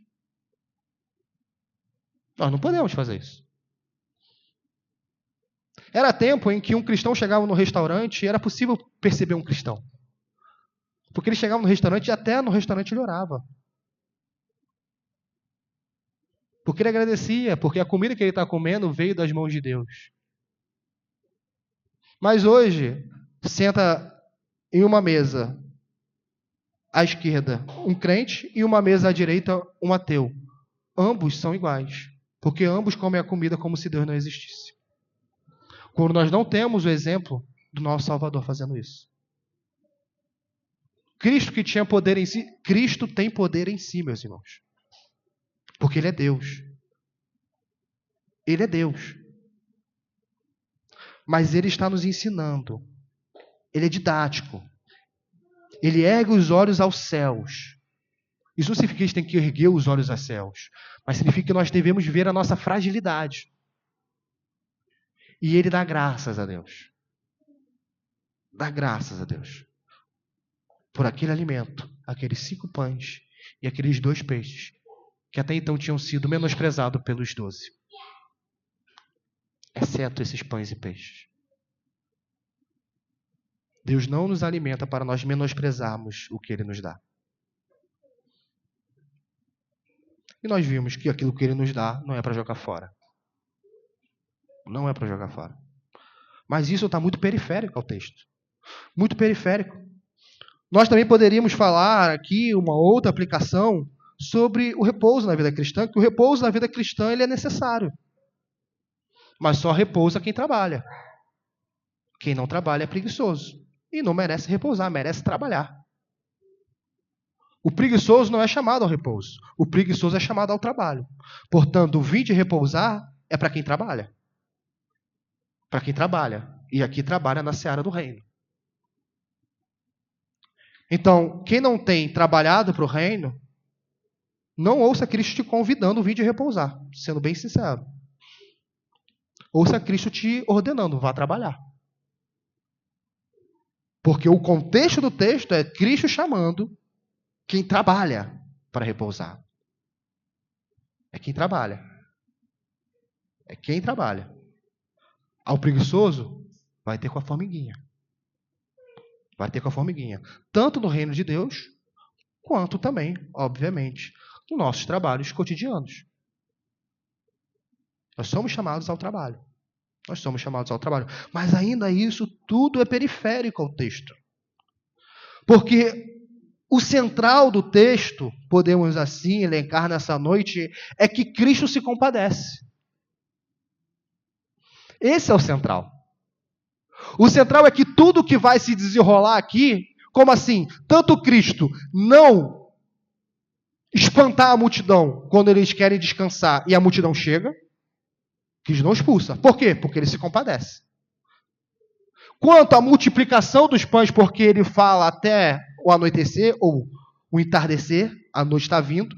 A: Nós não podemos fazer isso. Era tempo em que um cristão chegava no restaurante e era possível perceber um cristão. Porque ele chegava no restaurante e até no restaurante ele orava. Porque ele agradecia, porque a comida que ele está comendo veio das mãos de Deus. Mas hoje, senta em uma mesa à esquerda um crente e uma mesa à direita um ateu. Ambos são iguais, porque ambos comem a comida como se Deus não existisse. quando nós não temos o exemplo do nosso Salvador fazendo isso. Cristo que tinha poder em si, Cristo tem poder em si, meus irmãos. Porque Ele é Deus. Ele é Deus. Mas Ele está nos ensinando. Ele é didático. Ele ergue os olhos aos céus. Isso não significa que a gente tem que erguer os olhos aos céus, mas significa que nós devemos ver a nossa fragilidade. E Ele dá graças a Deus. Dá graças a Deus. Por aquele alimento, aqueles 5 pães e aqueles 2 peixes, que até então tinham sido menosprezados pelos 12. Exceto esses pães e peixes. Deus não nos alimenta para nós menosprezarmos o que Ele nos dá. E nós vimos que aquilo que Ele nos dá não é para jogar fora. Não é para jogar fora. Mas isso está muito periférico ao texto. Muito periférico. Nós também poderíamos falar aqui uma outra aplicação sobre o repouso na vida cristã, que o repouso na vida cristã ele é necessário. Mas só repousa quem trabalha. Quem não trabalha é preguiçoso. E não merece repousar, merece trabalhar. O preguiçoso não é chamado ao repouso. O preguiçoso é chamado ao trabalho. Portanto, o vinde repousar é para quem trabalha. Para quem trabalha. E aqui trabalha na seara do reino. Então, quem não tem trabalhado para o reino, não ouça Cristo te convidando o vinde repousar. Sendo bem sincero. Ouça Cristo te ordenando, vá trabalhar. Porque o contexto do texto é Cristo chamando quem trabalha para repousar. É quem trabalha. É quem trabalha. Ao preguiçoso, vai ter com a formiguinha. Vai ter com a formiguinha. Tanto no reino de Deus, quanto também, obviamente, nos nossos trabalhos cotidianos. Nós somos chamados ao trabalho. Nós somos chamados ao trabalho. Mas ainda isso tudo é periférico ao texto. Porque o central do texto, podemos assim elencar nessa noite, é que Cristo se compadece. Esse é o central. O central é que tudo que vai se desenrolar aqui, como assim? Tanto Cristo não espantar a multidão quando eles querem descansar e a multidão chega, Cristo não expulsa. Por quê? Porque ele se compadece. Quanto à multiplicação dos pães, porque ele fala até o anoitecer ou o entardecer, a noite está vindo,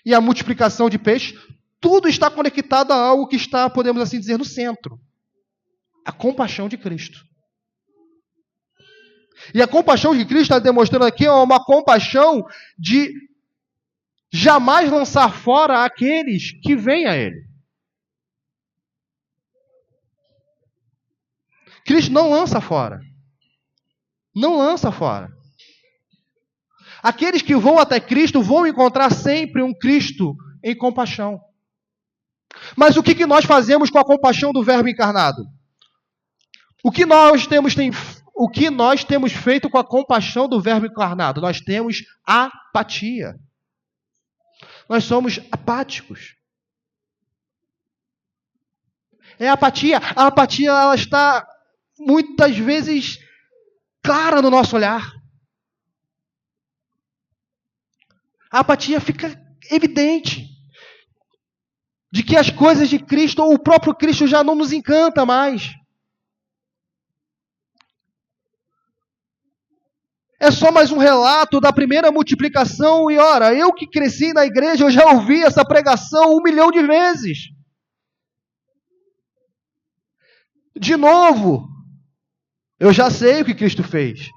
A: e a multiplicação de peixes, tudo está conectado a algo que está, podemos assim dizer, no centro. A compaixão de Cristo. E a compaixão de Cristo está demonstrando aqui uma compaixão de jamais lançar fora aqueles que vêm a Ele. Cristo não lança fora. Não lança fora. Aqueles que vão até Cristo vão encontrar sempre um Cristo em compaixão. Mas o que nós fazemos com a compaixão do Verbo encarnado? O que nós temos feito com a compaixão do Verbo encarnado? Nós temos apatia. Nós somos apáticos. É apatia. A apatia ela está muitas vezes clara no nosso olhar. A apatia fica evidente de que as coisas de Cristo ou o próprio Cristo já não nos encanta mais. É só mais um relato da primeira multiplicação e, ora, eu que cresci na igreja, eu já ouvi essa pregação 1 milhão de vezes. De novo, eu já sei o que Cristo fez.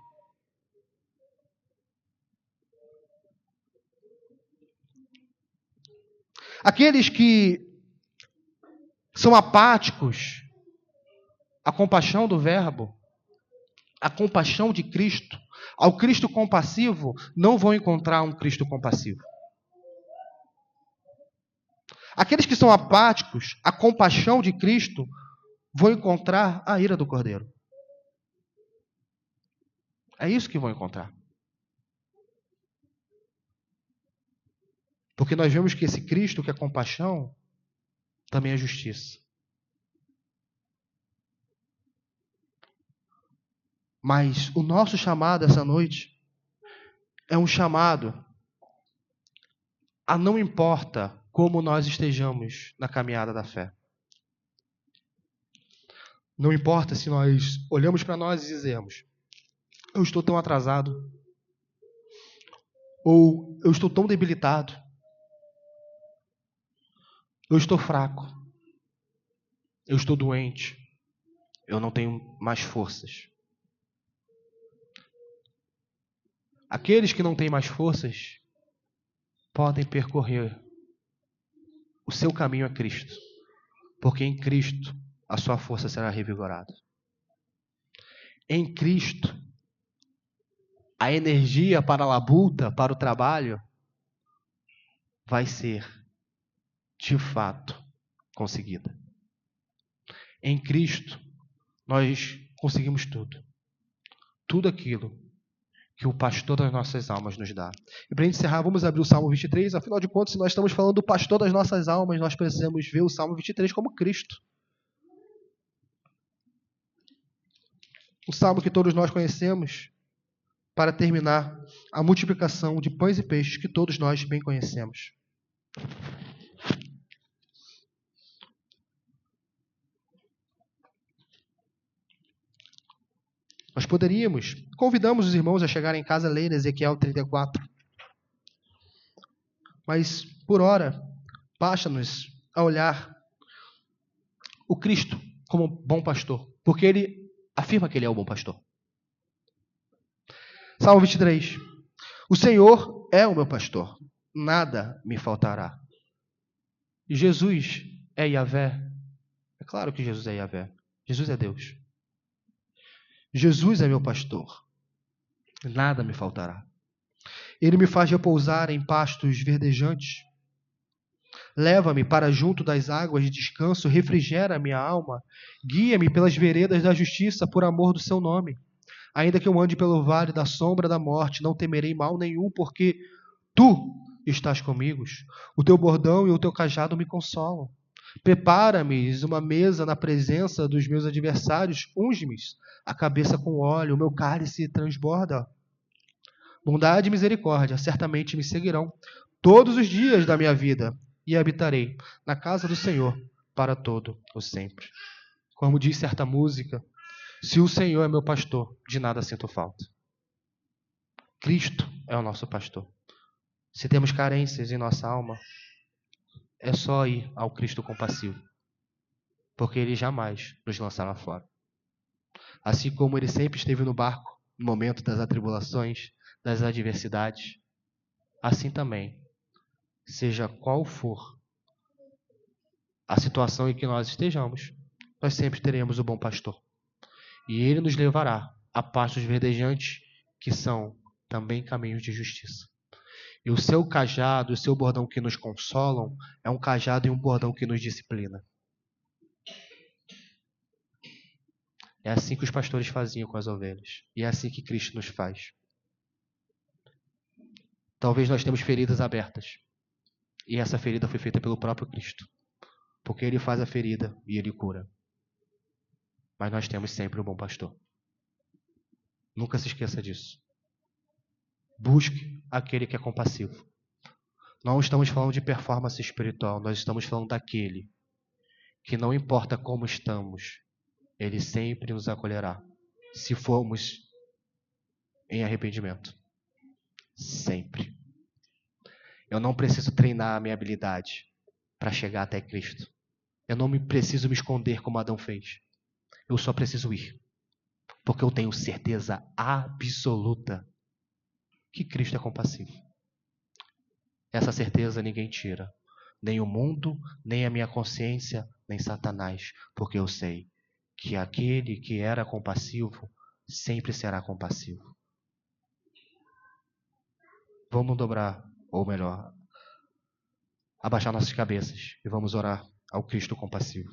A: Aqueles que são apáticos, a compaixão do Verbo, a compaixão de Cristo, ao Cristo compassivo, não vão encontrar um Cristo compassivo. Aqueles que são apáticos, a compaixão de Cristo, vão encontrar a ira do Cordeiro. É isso que vão encontrar. Porque nós vemos que esse Cristo que é compaixão, também é justiça. Mas o nosso chamado essa noite é um chamado a não importa como nós estejamos na caminhada da fé. Não importa se nós olhamos para nós e dizemos: eu estou tão atrasado, ou eu estou tão debilitado, eu estou fraco, eu estou doente, eu não tenho mais forças. Aqueles que não têm mais forças podem percorrer o seu caminho a Cristo, porque em Cristo a sua força será revigorada. Em Cristo, a energia para a labuta, para o trabalho, vai ser, de fato, conseguida. Em Cristo, nós conseguimos tudo. Tudo aquilo que o pastor das nossas almas nos dá. E para encerrar, vamos abrir o Salmo 23. Afinal de contas, se nós estamos falando do pastor das nossas almas, nós precisamos ver o Salmo 23 como Cristo. O salmo que todos nós conhecemos, para terminar, a multiplicação de pães e peixes que todos nós bem conhecemos. Nós poderíamos, convidamos os irmãos a chegarem em casa a ler Ezequiel 34. Mas, por ora, basta-nos a olhar o Cristo como bom pastor, porque ele afirma que ele é o bom pastor. Salmo 23. O Senhor é o meu pastor, nada me faltará. E Jesus é Yahvé. É claro que Jesus é Yahvé. Jesus é Deus. Jesus é meu pastor, nada me faltará. Ele me faz repousar em pastos verdejantes. Leva-me para junto das águas de descanso, refrigera a minha alma. Guia-me pelas veredas da justiça, por amor do seu nome. Ainda que eu ande pelo vale da sombra da morte, não temerei mal nenhum, porque tu estás comigo. O teu bordão e o teu cajado me consolam. Prepara-me uma mesa na presença dos meus adversários. Unge-me a cabeça com óleo, o meu cálice transborda. Bondade e misericórdia certamente me seguirão todos os dias da minha vida, e habitarei na casa do Senhor para todo o sempre. Como diz certa música, se o Senhor é meu pastor, de nada sinto falta. Cristo é o nosso pastor. Se temos carências em nossa alma, é só ir ao Cristo compassivo, porque ele jamais nos lançará fora. Assim como ele sempre esteve no barco no momento das atribulações, das adversidades, assim também, seja qual for a situação em que nós estejamos, nós sempre teremos o bom pastor. E ele nos levará a pastos verdejantes, que são também caminhos de justiça. E o seu cajado, o seu bordão que nos consolam, é um cajado e um bordão que nos disciplina. É assim que os pastores faziam com as ovelhas. E é assim que Cristo nos faz. Talvez nós temos feridas abertas. E essa ferida foi feita pelo próprio Cristo. Porque ele faz a ferida e ele cura. Mas nós temos sempre o bom pastor. Nunca se esqueça disso. Busque aquele que é compassivo. Não estamos falando de performance espiritual. Nós estamos falando daquele que não importa como estamos, ele sempre nos acolherá. Se formos em arrependimento. Sempre. Eu não preciso treinar a minha habilidade para chegar até Cristo. Eu não preciso me esconder como Adão fez. Eu só preciso ir. Porque eu tenho certeza absoluta que Cristo é compassivo. Essa certeza ninguém tira. Nem o mundo, nem a minha consciência, nem Satanás. Porque eu sei que aquele que era compassivo sempre será compassivo. Vamos dobrar, ou melhor, abaixar nossas cabeças e vamos orar ao Cristo compassivo.